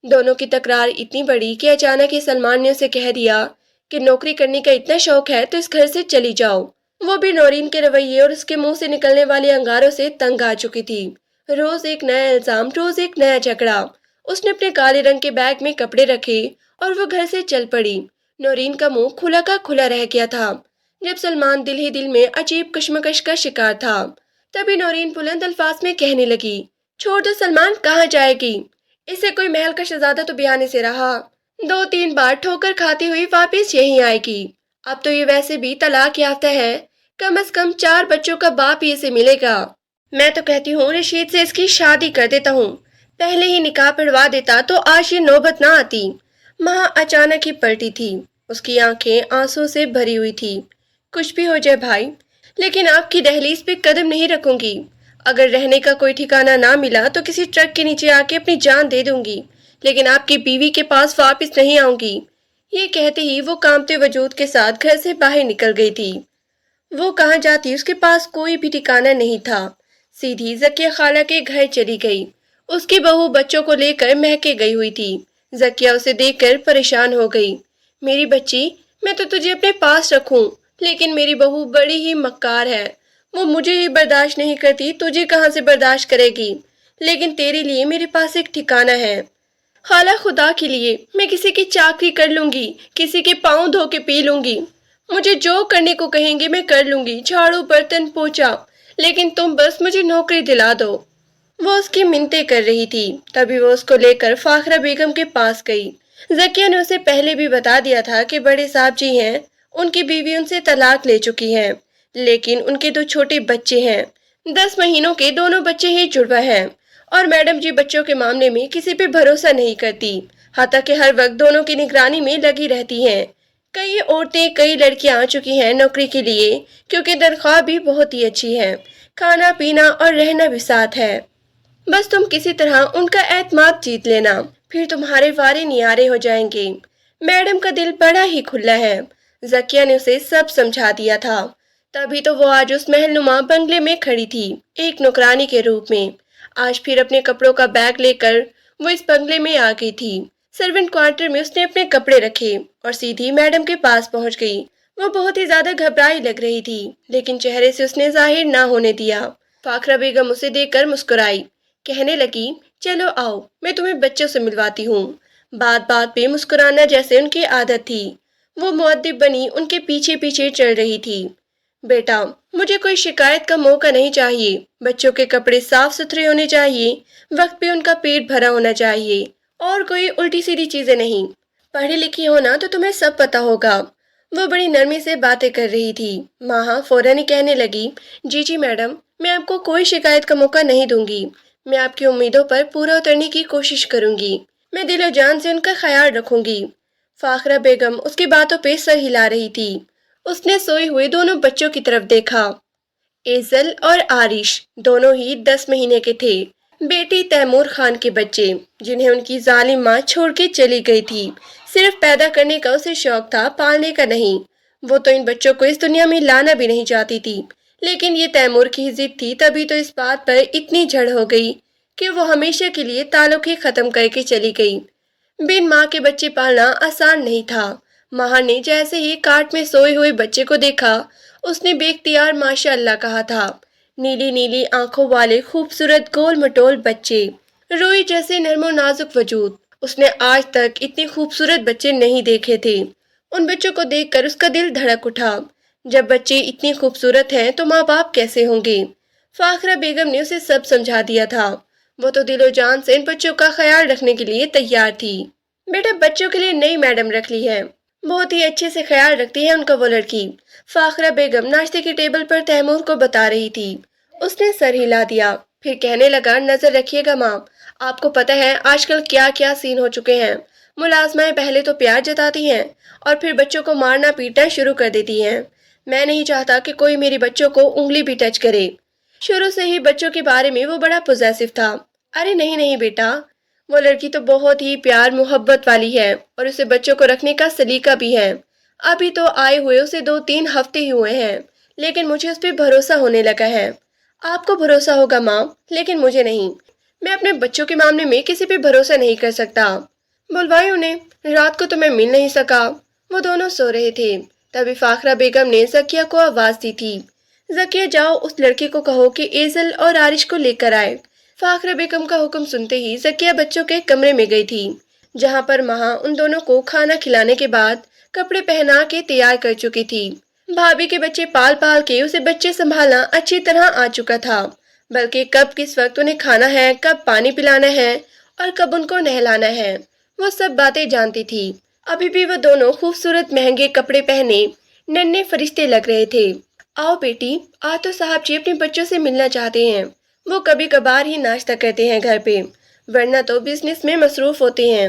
دونوں کی تکرار اتنی بڑی کہ اچانک ہی سلمان نے اسے کہہ دیا کہ نوکری کرنے کا اتنا شوق ہے تو اس گھر سے چلی جاؤ۔ وہ بھی نورین کے رویے اور اس کے منہ سے نکلنے والے انگاروں سے تنگ آ چکی تھی۔ روز ایک نیا الزام، روز ایک نیا جھگڑا۔ اس نے اپنے کالے رنگ کے بیگ میں کپڑے رکھے اور وہ گھر سے چل پڑی۔ نورین کا منہ کھلا کا کھلا رہ گیا تھا، جب سلمان دل ہی دل میں عجیب کشمکش کا شکار تھا۔ تبھی نورین بلند الفاظ میں کہنے لگی، چھوڑ دو سلمان، کہاں جائے گی؟ اسے کوئی محل کا شہزادہ تو بیانے سے رہا، 2-3 بار ٹھوکر کھاتی ہوئی واپس یہیں آئے گی۔ اب تو یہ ویسے بھی طلاق یافتہ ہے، کم از کم 4 بچوں کا باپ ہی اسے ملے گا۔ میں تو کہتی ہوں رشید سے اس کی شادی کر دیتا ہوں، پہلے ہی نکاح پڑھوا دیتا تو آج یہ نوبت نہ آتی۔ ماں اچانک ہی پلٹی تھی، اس کی آنکھیں آنسوں سے بھری ہوئی تھی۔ کچھ بھی ہو جائے بھائی، لیکن آپ کی دہلیز پہ قدم نہیں رکھوں گی۔ اگر رہنے کا کوئی ٹھکانہ نہ ملا تو کسی ٹرک کے نیچے آ کے اپنی جان دے دوں گی، لیکن آپ کی بیوی کے پاس واپس نہیں آؤں گی۔ یہ کہتے ہی وہ کانپتے وجود کے ساتھ گھر سے باہر نکل گئی تھی۔ وہ کہاں جاتی، اس کے پاس کوئی بھی ٹھکانہ نہیں تھا۔ سیدھی ذکیہ خالہ کے گھر چلی گئی۔ اس کی بہو بچوں کو لے کر مہکے گئی ہوئی تھی۔ ذکیہ اسے دیکھ کر پریشان ہو گئی۔ میری بچی، میں تو تجھے اپنے پاس رکھوں، لیکن میری بہو بڑی ہی مکار ہے۔ وہ مجھے ہی برداشت نہیں کرتی، تجھے کہاں سے برداشت کرے گی؟ لیکن تیرے لیے میرے پاس ایک ٹھکانہ ہے۔ خالہ خدا کے لیے میں کسی کی چاکری کر لوں گی، کسی کے پاؤں دھو کے پی لوں گی، مجھے جو کرنے کو کہیں گے میں کر لوں گی، جھاڑو برتن پوچھا، لیکن تم بس مجھے نوکری دلا دو۔ وہ اس کی منتیں کر رہی تھی، تبھی وہ اس کو لے کر فاخرہ بیگم کے پاس گئی۔ ذکیہ نے اسے پہلے بھی بتا دیا تھا کہ بڑے صاحب جی ہیں، ان کی بیوی ان سے طلاق لے چکی ہے، لیکن ان کے 2 چھوٹے بچے ہیں، 10 مہینوں کے دونوں بچے ہی جڑوا ہیں، اور میڈم جی بچوں کے معاملے میں کسی پہ بھروسہ نہیں کرتی، حتیٰ کہ ہر وقت دونوں کی نگرانی میں لگی رہتی ہیں۔ کئی عورتیں، کئی لڑکیاں آ چکی ہیں نوکری کے لیے، کیونکہ تنخواہ بھی بہت ہی اچھی ہے، کھانا پینا اور رہنا بھی ساتھ ہے۔ بس تم کسی طرح ان کا اعتماد جیت لینا، پھر تمہارے وارے نیارے ہو جائیں گے۔ میڈم کا دل بڑا ہی کھلا ہے۔ ذکیہ نے اسے سب سمجھا دیا تھا، تبھی تو وہ آج اس محل نما بنگلے میں کھڑی تھی، ایک نوکرانی کے روپ میں۔ آج پھر اپنے کپڑوں کا بیگ لے کر وہ اس بنگلے میں آ گئی تھی۔ سرونٹ کوارٹر میں اس نے اپنے کپڑے رکھے اور سیدھی میڈم کے پاس پہنچ گئی۔ وہ بہت ہی زیادہ گھبرائی لگ رہی تھی، لیکن چہرے سے اس نے ظاہر نہ ہونے دیا۔ فاخرہ بیگم اسے دیکھ کر مسکرائی، کہنے لگی، چلو آؤ، میں تمہیں بچوں سے ملواتی ہوں۔ بات بات پہ مسکرانا جیسے ان کی عادت تھی۔ وہ مؤدب بنی ان کے پیچھے پیچھے چل رہی تھی۔ بیٹا، مجھے کوئی شکایت کا موقع نہیں چاہیے، بچوں کے کپڑے صاف ستھرے ہونے چاہیے، وقت پہ ان کا پیٹ بھرا ہونا چاہیے، اور کوئی الٹی سیدھی چیزیں نہیں۔ پڑھی لکھی ہونا تو تمہیں سب پتا ہوگا۔ وہ بڑی نرمی سے باتیں کر رہی تھی۔ ماہا فوراً ہی کہنے لگی، جی جی میڈم، میں آپ کو کوئی شکایت کا موقع نہیں دوں گی، میں آپ کی امیدوں پر پورا اترنے کی کوشش کروں گی، میں دل و جان سے ان کا خیال رکھوں گی۔ فاخرہ بیگم اس کی باتوں پہ سر ہلا رہی تھی۔ اس نے سوئے ہوئے دونوں بچوں کی طرف دیکھا۔ ایزل اور آرش دونوں ہی 10 مہینے کے تھے، بیٹی تیمور خان کے بچے، جنہیں ان کی ظالم ماں چھوڑ کے چلی گئی تھی۔ صرف پیدا کرنے کا اسے شوق تھا، پالنے کا نہیں۔ وہ تو ان بچوں کو اس دنیا میں لانا بھی نہیں چاہتی تھی، لیکن یہ تیمور کی ضد تھی، تبھی تو اس بات پر اتنی جھڑ ہو گئی کہ وہ ہمیشہ کے لیے تعلق ہی ختم کر کے چلی گئی۔ بن ماں کے بچے پالنا آسان نہیں تھا۔ ماہر نے جیسے ہی کاٹ میں سوئے ہوئے بچے کو دیکھا، اس نے بے اختیار ماشاء اللہ کہا تھا۔ نیلی نیلی آنکھوں والے خوبصورت گول مٹول بچے، روئی جیسے نرم و نازک وجود، اس نے آج تک اتنے خوبصورت بچے نہیں دیکھے تھے۔ ان بچوں کو دیکھ کر اس کا دل دھڑک اٹھا۔ جب بچے اتنے خوبصورت ہیں تو ماں باپ کیسے ہوں گے؟ فاخرہ بیگم نے اسے سب سمجھا دیا تھا۔ وہ تو دل و جان سے ان بچوں کا خیال رکھنے کے لیے تیار تھی۔ بیٹا، بچوں کے لیے نئی میڈم رکھ لی ہے، بہت ہی اچھے سے خیال رکھتی ہے ان کا وہ لڑکی۔ فاخرہ بیگم ناشتے کی ٹیبل پر تیمور کو بتا رہی تھی۔ اس نے سر ہلا دیا، پھر کہنے لگا، نظر رکھیے گا ماں، آپ کو پتہ ہے آج کل کیا کیا سین ہو چکے ہیں۔ ملازمائیں پہلے تو پیار جتاتی ہیں اور پھر بچوں کو مارنا پیٹنا شروع کر دیتی ہیں۔ میں نہیں چاہتا کہ کوئی میری بچوں کو انگلی بھی ٹچ کرے۔ شروع سے ہی بچوں کے بارے میں وہ بڑا پوزیسو تھا۔ ارے نہیں نہیں بیٹا، وہ لڑکی تو بہت ہی پیار محبت والی ہے، اور اسے بچوں کو رکھنے کا سلیقہ بھی ہے۔ ابھی تو آئے ہوئے اسے 2-3 ہفتے ہی ہوئے ہیں، لیکن مجھے اس پہ بھروسہ ہونے لگا ہے۔ آپ کو بھروسہ ہوگا ماں، لیکن مجھے نہیں۔ میں اپنے بچوں کے معاملے میں کسی پہ بھروسہ نہیں کر سکتا۔ بلوائے انہیں، رات کو تو میں مل نہیں سکا۔ وہ دونوں سو رہے تھے، تبھی فاخرہ بیگم نے ذکیہ کو آواز دی تھی، ذکیہ جاؤ اس لڑکے کو کہو کہ ایزل اور آرش کو لے کر آئے۔ فاخرہ بیگم کا حکم سنتے ہی ذکیہ بچوں کے کمرے میں گئی تھی، جہاں پر ماں ان دونوں کو کھانا کھلانے کے بعد کپڑے پہنا کے تیار کر چکی تھی۔ بھابھی کے بچے پال پال کے اسے بچے سنبھالنا اچھی طرح آ چکا تھا، بلکہ کب کس وقت انہیں کھانا ہے، کب پانی پلانا ہے اور کب ان کو نہلانا ہے، وہ سب باتیں جانتی تھی۔ ابھی بھی وہ دونوں خوبصورت مہنگے کپڑے پہنے ننھے فرشتے لگ رہے تھے۔ آؤ بیٹی، آج تو صاحب جی اپنے بچوں سے ملنا چاہتے ہیں، وہ کبھی کبھار ہی ناشتہ کرتے ہیں گھر پہ، ورنہ تو بزنس میں مصروف ہوتے ہیں۔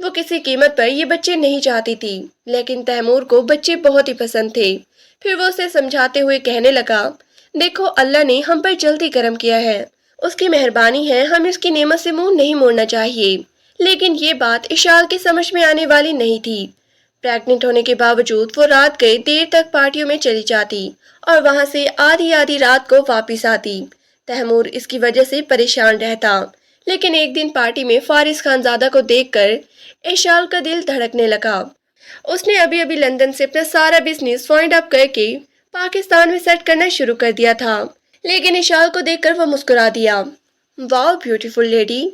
وہ کسی قیمت پر یہ بچے نہیں چاہتی تھی، لیکن تیمور کو بچے بہت ہی پسند تھے۔ پھر وہ اسے سمجھاتے ہوئے کہنے لگا، دیکھو اللہ نے ہم پر جلدی کرم کیا ہے، اس کی مہربانی ہے، ہمیں اس کی نعمت سے منہ نہیں موڑنا چاہیے۔ لیکن یہ بات اشال کی سمجھ میں آنے والی نہیں تھی۔ پریگننٹ ہونے کے باوجود وہ رات گئے دیر تک پارٹیوں میں چلی جاتی اور وہاں سے آدھی آدھی رات کو واپس آتی۔ تیمور اس کی وجہ سے پریشان رہتا، لیکن ایک دن پارٹی میں فارس خانزادہ کو دیکھ کر اشال کا دل دھڑکنے لگا۔ اس نے ابھی ابھی لندن سے اپنا سارا بزنس وائنڈ اپ کر کے پاکستان میں سیٹ کرنا شروع کر دیا تھا، لیکن اشال کو دیکھ کر وہ مسکرا دیا۔ واو بیوٹیفل لیڈی،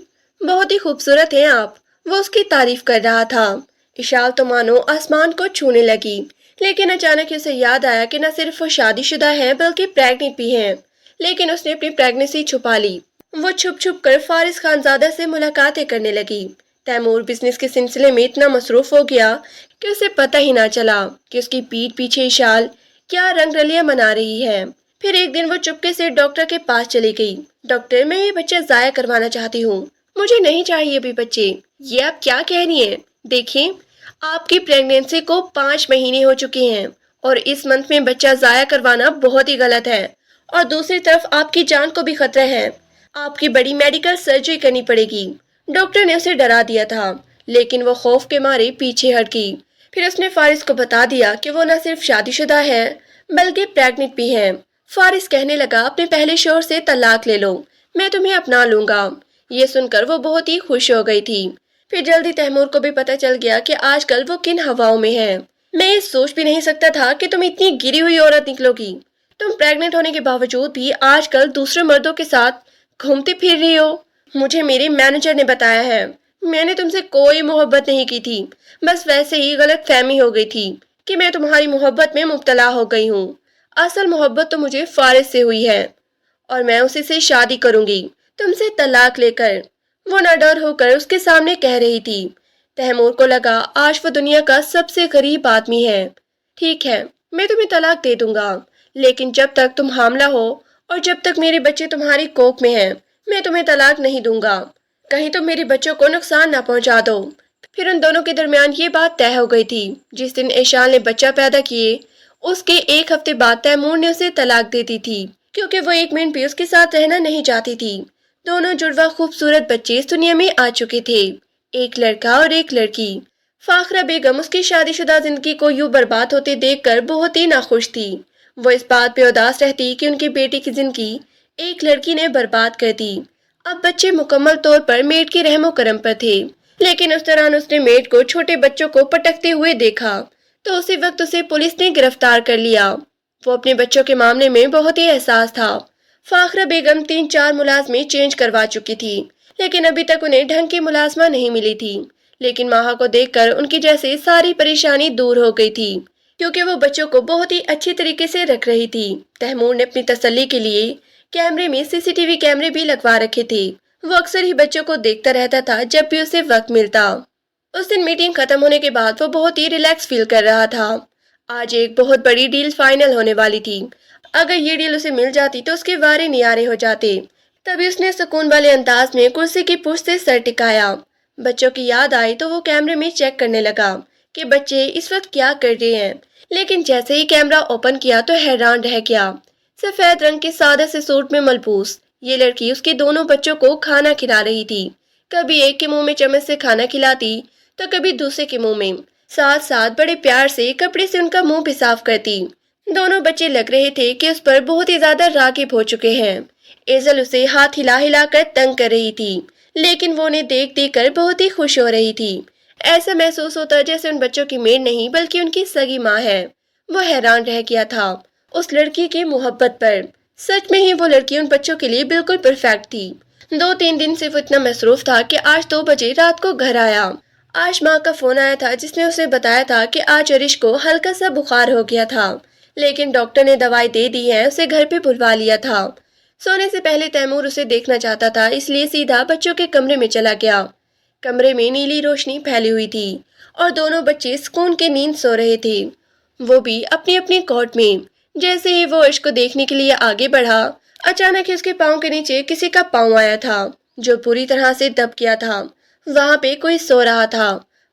بہت ہی خوبصورت ہیں آپ، وہ اس کی تعریف کر رہا تھا۔ اشال تو مانو آسمان کو چھونے لگی، لیکن اچانک اسے یاد آیا کہ نہ صرف وہ شادی شدہ ہیں بلکہ پریگننٹ بھی ہیں، لیکن اس نے اپنی پریگننسی چھپا لی۔ وہ چھپ چھپ کر فارس خانزادہ سے ملاقاتیں کرنے لگی۔ تیمور بزنس کے سلسلے میں اتنا مصروف ہو گیا کہ اسے پتہ ہی نہ چلا کہ اس کی پیٹھ پیچھے اشال کیا رنگ رلیاں منا رہی ہے۔ پھر ایک دن وہ چپکے سے ڈاکٹر کے پاس چلی گئی۔ ڈاکٹر، میں یہ بچہ ضائع کروانا چاہتی ہوں، مجھے نہیں چاہیے ابھی بچے۔ یہ آپ کیا کہہ رہی ہیں؟ دیکھیں، آپ کی پریگننسی کو 5 مہینے ہو چکے ہیں اور اس منتھ میں بچہ ضائع کروانا بہت ہی غلط ہے، اور دوسری طرف آپ کی جان کو بھی خطرہ ہے، آپ کی بڑی میڈیکل سرجری کرنی پڑے گی۔ ڈاکٹر نے اسے ڈرا دیا تھا، لیکن وہ خوف کے مارے پیچھے ہٹ گئی۔ پھر اس نے فارس کو بتا دیا کہ وہ نہ صرف شادی شدہ ہے بلکہ پریگننٹ بھی ہے۔ فارس کہنے لگا، اپنے پہلے شوہر سے طلاق لے لو، میں تمہیں اپنا لوں گا۔ یہ سن کر وہ بہت ہی خوش ہو گئی تھی۔ پھر جلدی تیمور کو بھی پتہ چل گیا کہ آج کل وہ کن ہواؤں میں ہے۔ میں یہ سوچ بھی نہیں سکتا تھا کہ تم اتنی گری ہوئی عورت نکلو گی۔ تم پریگننٹ ہونے کے باوجود بھی آج کل دوسرے مردوں کے ساتھ گھومتی پھر رہی ہو۔ مجھے میرے مینیجر نے بتایا ہے، میں نے تم سے کوئی محبت نہیں کی تھی، بس ویسے ہی غلط فہمی ہو گئی تھی کہ میں تمہاری محبت میں مبتلا ہو گئی ہوں۔ اصل محبت تو مجھے فارس سے ہوئی ہے اور میں اسی سے شادی کروں گی، تم سے طلاق لے کر۔ وہ ناڈر ہو کر اس کے سامنے کہہ رہی تھی۔ تیمور کو لگا آج وہ دنیا کا سب سے غریب آدمی ہے۔ ٹھیک ہے، میں تمہیں طلاق دے دوں گا، لیکن جب تک تم حاملہ ہو اور جب تک میرے بچے تمہاری کوکھ میں ہیں، میں تمہیں طلاق نہیں دوں گا۔ کہیں تم میرے بچوں کو نقصان نہ پہنچا دو۔ پھر ان دونوں کے درمیان یہ بات طے ہو گئی تھی، جس دن ایشال نے بچہ پیدا کیے اس کے 1 ہفتے بعد تیمور نے اسے طلاق دے دی تھی، کیونکہ وہ 1 منٹ بھی اس کے ساتھ رہنا نہیں چاہتی تھی۔ دونوں جڑواں خوبصورت بچے اس دنیا میں آ چکے تھے، ایک لڑکا اور ایک لڑکی۔ فاخرہ بیگم اس کی شادی شدہ زندگی کو یوں برباد ہوتے دیکھ کر بہت ہی ناخوش تھی۔ وہ اس بات پہ اداس رہتی کہ ان کی بیٹی کی زندگی ایک لڑکی نے برباد کر دی۔ اب بچے مکمل طور پر میڈ کے رحم و کرم پر تھے، لیکن اس دوران اس نے میڈ کو چھوٹے بچوں کو پٹکتے ہوئے دیکھا تو اسی وقت اسے پولیس نے گرفتار کر لیا۔ وہ اپنے بچوں کے معاملے میں بہت ہی حساس تھا۔ فاخرہ بیگم 3-4 ملازمیں چینج کروا چکی تھی، لیکن ابھی تک انہیں ڈھنگ کی ملازمہ نہیں ملی تھی۔ لیکن ماہا کو دیکھ کر ان کی جیسے ساری پریشانی دور ہو گئی تھی، کیونکہ وہ بچوں کو بہت ہی اچھی طریقے سے رکھ رہی تھی۔ تیمور نے اپنی تسلی کے لیے کیمرے میں CCTV کیمرے بھی لگوا رکھے تھے۔ وہ اکثر ہی بچوں کو دیکھتا رہتا تھا جب بھی اسے وقت ملتا۔ اس دن میٹنگ ختم ہونے کے بعد وہ بہت ہی ریلیکس فیل کر رہا تھا۔ آج ایک بہت بڑی ڈیل فائنل ہونے والی تھی۔ اگر یہ ڈیل اسے مل جاتی تو اس کے وارے نیارے ہو جاتے۔ تبھی اس نے سکون والے انداز میں کرسی کی پشت سے سر ٹکایا۔ بچوں کی یاد آئی تو وہ کیمرے میں چیک کرنے لگا کہ بچے اس وقت کیا کر رہے ہیں، لیکن جیسے ہی کیمرہ اوپن کیا تو حیران رہ گیا۔ سفید رنگ کے سادہ سے سوٹ میں ملبوس یہ لڑکی اس کے دونوں بچوں کو کھانا کھلا رہی تھی۔ کبھی ایک کے منہ میں چمچ سے کھانا کھلاتی تو کبھی دوسرے کے منہ میں، ساتھ ساتھ بڑے پیار سے کپڑے سے ان کا منہ بھی صاف کرتی۔ دونوں بچے لگ رہے تھے کہ اس پر بہت ہی زیادہ راغب ہو چکے ہیں۔ ایزل اسے ہاتھ ہلا ہلا کر تنگ کر رہی تھی، لیکن وہ انہیں دیکھ دیکھ کر بہت ہی خوش ہو رہی تھی۔ ایسا محسوس ہوتا جیسے ان بچوں کی میڈ نہیں بلکہ ان کی سگی ماں ہے۔ وہ حیران رہ گیا تھا اس لڑکی کی محبت پر۔ سچ میں ہی وہ لڑکی ان بچوں کے لیے بالکل پرفیکٹ تھی۔ 2-3 دن سے وہ اتنا مصروف تھا کہ آج 2 بجے رات کو گھر آیا۔ آج ماں کا فون آیا تھا جس نے اسے بتایا تھا کہ آج عرش کو ہلکا سا بخار ہو گیا تھا، لیکن ڈاکٹر نے دوائی دے دی ہے، اسے گھر پہ بلوا لیا تھا۔ سونے سے پہلے تیمور اسے دیکھنا چاہتا تھا، اس لیے سیدھا بچوں کے کمرے میں چلا گیا۔ کمرے میں نیلی روشنی پھیلی ہوئی تھی اور دونوں بچے سکون کے نیند سو رہے تھے، وہ بھی اپنی اپنی کوٹ میں۔ جیسے ہی وہ عرش کو دیکھنے کے لیے آگے بڑھا، اچانک ہی اس کے پاؤں کے نیچے کسی کا پاؤں آیا تھا جو پوری طرح سے دب گیا تھا۔ وہاں پہ کوئی سو رہا تھا۔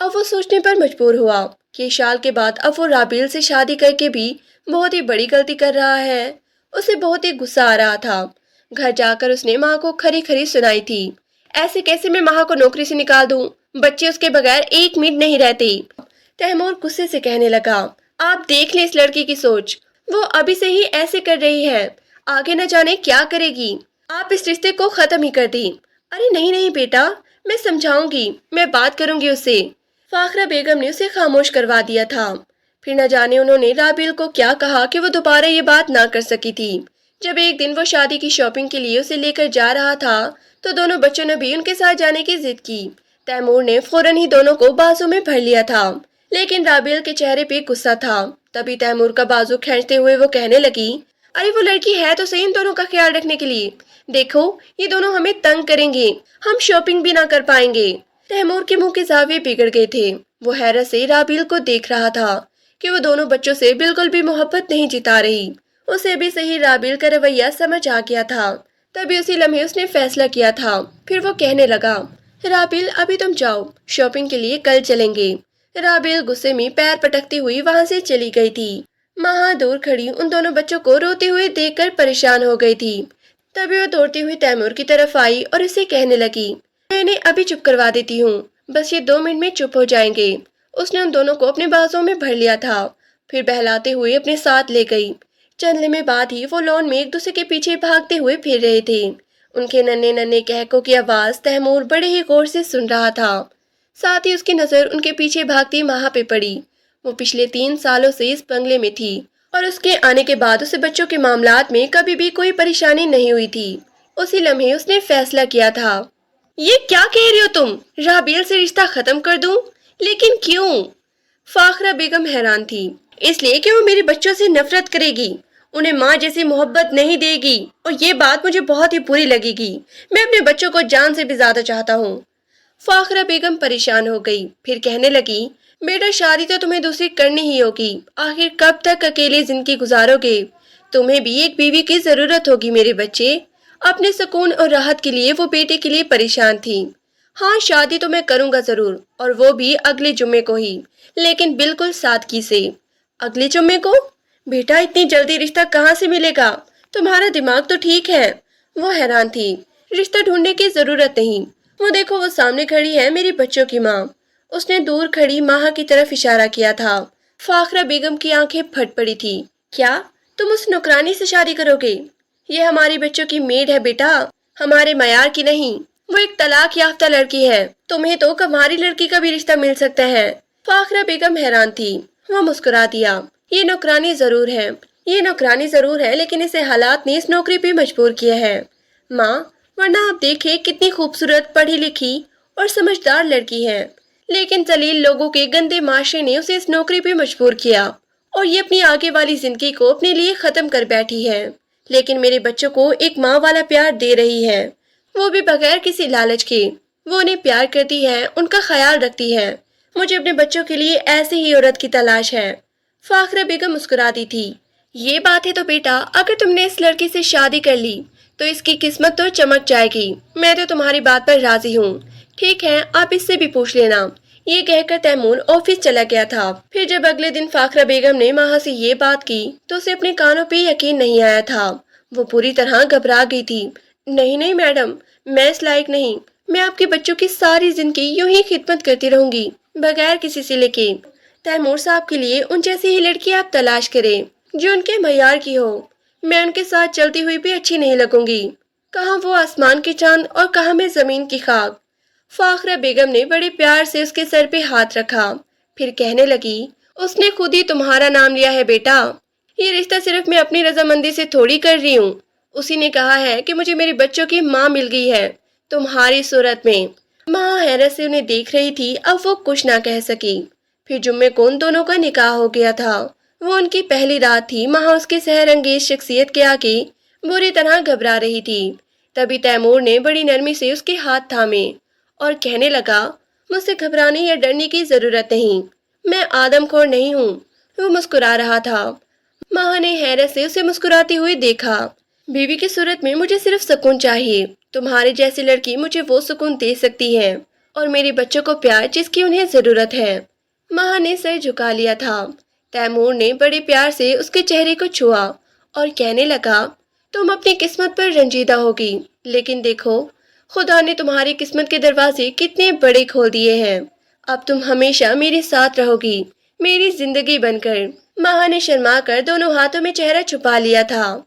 اب وہ سوچنے پر مجبور ہوا کہ شال کے بعد اب وہ رابیل سے شادی کر کے بھی بہت ہی بڑی غلطی کر رہا ہے۔ اسے بہت ہی غصہ آ رہا تھا۔ گھر جا کر اس نے ماں کو کھری کھری سنائی تھی۔ ایسے کیسے میں ماں کو نوکری سے نکال دوں؟ بچے اس کے بغیر ایک منٹ نہیں رہتے۔ تیمور غصے سے کہنے لگا، آپ دیکھ لیں اس لڑکی کی سوچ، وہ ابھی سے ہی ایسے کر رہی ہے، آگے نہ جانے کیا کرے گی۔ آپ اس رشتے کو ختم ہی کر دیں۔ ارے نہیں نہیں بیٹا، میں سمجھاؤں گی، میں بات کروں گی اس سے۔ فاخرہ بیگم نے اسے خاموش کروا دیا تھا۔ پھر نہ جانے انہوں نے رابیل کو کیا کہا کہ وہ دوبارہ یہ بات نہ کر سکی تھی۔ جب ایک دن وہ شادی کی شاپنگ کے لیے اسے لے کر جا رہا تھا تو دونوں بچوں نے بھی ان کے ساتھ جانے کی ضد کی۔ تیمور نے فوراً ہی دونوں کو بازو میں بھر لیا تھا، لیکن رابیل کے چہرے پہ غصہ تھا۔ تبھی تیمور کا بازو کھینچتے ہوئے وہ کہنے لگی، ارے وہ لڑکی ہے تو صحیح ان دونوں کا خیال رکھنے کے لیے، دیکھو یہ دونوں ہمیں تنگ کریں گے، ہم شاپنگ بھی نہ کر پائیں گے۔ تیمور کے منہ کے زاویے بگڑ گئے تھے۔ وہ حیرت سے رابیل کو دیکھ رہا تھا کہ وہ دونوں بچوں سے بالکل بھی محبت نہیں جتا رہی۔ اسے بھی صحیح رابیل کا رویہ سمجھ آ گیا تھا۔ تبھی اسی لمحے اس نے فیصلہ کیا تھا۔ پھر وہ کہنے لگا، رابیل ابھی تم جاؤ، شاپنگ کے لیے کل چلیں گے۔ رابیل غصے میں پیر پٹکتی ہوئی وہاں سے چلی گئی تھی۔ ماں دور کھڑی ان دونوں بچوں کو روتے ہوئے دیکھ کر پریشان ہو گئی تھی۔ تبھی وہ دوڑتی ہوئی تیمور کی طرف آئی اور اسے کہنے لگی، میں انہیں ابھی چپ کروا دیتی ہوں، بس یہ 2 منٹ میں چپ ہو جائیں گے۔ اس نے ان دونوں کو اپنے بازوں میں بھر لیا تھا، پھر بہلاتے ہوئے اپنے ساتھ لے گئی۔ چند لمحے بعد ہی وہ لان میں ایک دوسرے کے پیچھے بھاگتے ہوئے پھر رہے تھے۔ ان کے ننھے ننھے قہقہوں کی آواز تیمور بڑے ہی غور سے سن رہا تھا۔ ساتھ ہی اس کی نظر ان کے پیچھے بھاگتی ماہ پہ پڑی۔ وہ پچھلے 3 سالوں سے اس بنگلے میں تھی اور اس کے آنے کے بعد اسے بچوں کے معاملات میں کبھی بھی کوئی پریشانی نہیں ہوئی تھی۔ اسی لمحے اس نے فیصلہ کیا تھا۔ یہ کیا کہہ رہی ہو تم؟ رابیل سے رشتہ ختم کر دوں؟ لیکن کیوں؟ فاخرہ بیگم حیران تھی۔ اس لیے کہ وہ میرے بچوں سے نفرت کرے گی، انہیں ماں جیسی محبت نہیں دے گی، اور یہ بات مجھے بہت ہی بری لگے گی۔ میں اپنے بچوں کو جان سے بھی زیادہ چاہتا ہوں۔ فاخرہ بیگم پریشان ہو گئی، پھر کہنے لگی، بیٹا شادی تو تمہیں دوسری کرنی ہی ہوگی، آخر کب تک اکیلے زندگی گزارو گے؟ تمہیں بھی ایک بیوی کی ضرورت ہوگی میرے بچے۔ اپنے سکون اور راحت کے لیے وہ بیٹے کے لیے پریشان تھی۔ ہاں شادی تو میں کروں گا ضرور، اور وہ بھی اگلے جمعے کو ہی، لیکن بالکل سادگی سے۔ اگلے جمعے کو؟ بیٹا اتنی جلدی رشتہ کہاں سے ملے گا؟ تمہارا دماغ تو ٹھیک ہے۔ وہ حیران تھی۔ رشتہ ڈھونڈنے کی ضرورت نہیں، وہ دیکھو وہ سامنے کھڑی ہے میری بچوں کی ماں۔ اس نے دور کھڑی ماہ کی طرف اشارہ کیا تھا۔ فاخرہ بیگم کی آنکھیں پھٹ پڑی تھی۔ کیا تم اس نوکرانی سے شادی کرو گے؟ یہ ہماری بچوں کی میڈ ہے بیٹا، ہمارے معیار کی نہیں۔ وہ ایک طلاق یافتہ لڑکی ہے، تمہیں تو کماری لڑکی کا بھی رشتہ مل سکتا ہے۔ فاخرہ بیگم حیران تھی۔ وہ مسکرا دیا، یہ نوکرانی ضرور ہے، لیکن اسے حالات نے اس نوکری پہ مجبور کیا ہے ماں، ورنہ آپ دیکھیں کتنی خوبصورت پڑھی لکھی اور سمجھدار لڑکی ہے، لیکن ذلیل لوگوں کے گندے معاشرے نے اسے اس نوکری پہ مجبور کیا اور یہ اپنی آگے والی زندگی کو اپنے لیے ختم کر بیٹھی ہے۔ لیکن میرے بچوں کو ایک ماں والا پیار دے رہی ہے، وہ بھی بغیر کسی لالچ کے۔ وہ انہیں پیار کرتی ہے، ان کا خیال رکھتی ہے۔ مجھے اپنے بچوں کے لیے ایسی ہی عورت کی تلاش ہے۔ فاخرہ بیگم مسکراتی تھی۔ یہ بات ہے تو بیٹا، اگر تم نے اس لڑکی سے شادی کر لی تو اس کی قسمت تو چمک جائے گی۔ میں تو تمہاری بات پر راضی ہوں۔ ٹھیک ہے، آپ اس سے بھی پوچھ لینا۔ یہ کہہ کر تیمور آفس چلا گیا تھا۔ پھر جب اگلے دن فاخرہ بیگم نے ماہ سے یہ بات کی تو اسے اپنے کانوں پہ یقین نہیں آیا تھا۔ وہ پوری طرح گھبرا گئی تھی۔ نہیں نہیں میڈم، میں اس لائق نہیں، میں آپ کے بچوں کی ساری زندگی یوں ہی خدمت کرتی رہوں گی، بغیر کسی صلے کے۔ تیمور صاحب کے لیے ان جیسی ہی لڑکی آپ تلاش کریں جو ان کے معیار کی ہو۔ میں ان کے ساتھ چلتی ہوئی بھی اچھی نہیں لگوں گی، کہاں وہ آسمان کے چاند اور کہاں میں زمین کی خاک۔ فاخرہ بیگم نے بڑے پیار سے اس کے سر پہ ہاتھ رکھا، پھر کہنے لگی، اس نے خود ہی تمہارا نام لیا ہے بیٹا، یہ رشتہ صرف میں اپنی رضامندی سے تھوڑی کر رہی ہوں، اسی نے کہا ہے کہ مجھے میرے بچوں کی ماں مل گئی ہے تمہاری صورت میں۔ ماں حیرت سے انہیں دیکھ رہی تھی، اب وہ کچھ نہ کہہ سکی۔ پھر جمعے کو ان دونوں کا نکاح ہو گیا تھا۔ وہ ان کی پہلی رات تھی۔ ماں اس کے سحر انگیز شخصیت کے آگے بری طرح گھبرا رہی تھی۔ تبھی تیمور نے بڑی نرمی سے اس کے ہاتھ تھامے اور کہنے لگا، مجھ سے گھبرانے یا ڈرنے کی ضرورت نہیں، میں آدم خور نہیں ہوں۔ وہ مسکرا رہا تھا۔ ماں نے حیرت سے اسے مسکراتی ہوئی دیکھا۔ بیوی کی صورت میں مجھے صرف سکون چاہیے، تمہارے جیسی لڑکی مجھے وہ سکون دے سکتی ہے، اور میرے بچوں کو پیار جس کی انہیں ضرورت ہے۔ ماہا نے سر جھکا لیا تھا۔ تیمور نے بڑے پیار سے اس کے چہرے کو چھوا اور کہنے لگا، تم اپنی قسمت پر رنجیدہ ہوگی، لیکن دیکھو خدا نے تمہاری قسمت کے دروازے کتنے بڑے کھول دیے ہیں۔ اب تم ہمیشہ میرے ساتھ رہو گی، میری زندگی بن کر۔ ماہا نے شرما کر دونوں ہاتھوں میں چہرہ چھپا لیا تھا۔